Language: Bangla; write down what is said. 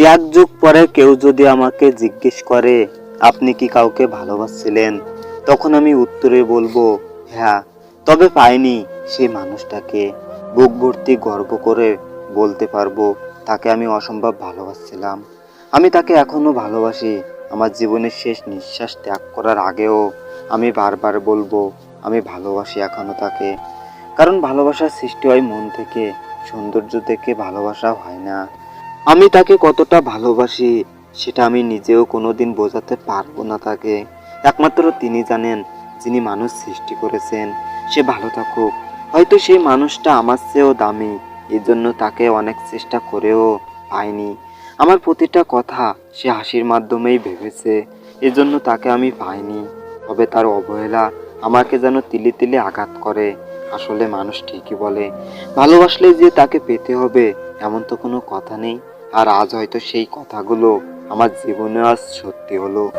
এক যুগ পরে কেউ যদি আমাকে জিজ্ঞেস করে আপনি কি কাউকে ভালোবাসছিলেন, তখন আমি উত্তরে বলবো হ্যাঁ, তবে পাইনি সেই মানুষটাকে। বুক ভর্তি গর্ব করে বলতে পারবো তাকে আমি অসম্ভব ভালোবাসছিলাম। আমি তাকে এখনো ভালোবাসি। আমার জীবনের শেষ নিঃশ্বাস ত্যাগ করার আগেও আমি বারবার বলবো আমি ভালোবাসি এখনো তাকে। কারণ ভালোবাসার সৃষ্টি হয় মন থেকে, সৌন্দর্য থেকে ভালোবাসা হয় না। আমি তাকে কতটা ভালোবাসি সেটা আমি নিজেও কোনোদিন বোঝাতে পারবো না তাকে। একমাত্র তিনি জানেন, যিনি মানুষ সৃষ্টি করেছেন। সে ভালো থাকুক। হয়তো সেই মানুষটা আমার চেয়েও দামি, এই জন্য তাকে অনেক চেষ্টা করেও পাইনি। আমার প্রতিটা কথা সে হাসির মাধ্যমেই ভেবেছে, এজন্য তাকে আমি পাইনি। তবে তার অবহেলা আমাকে যেন তিলে তিলে আঘাত করে। আসলে মানুষ ঠিকই বলে, ভালোবাসলে যে তাকে পেতে হবে এমন তো কোনো কথা নেই। আর আজ হয়তো সেই কথাগুলো আমার জীবনে আজ সত্যি হলো।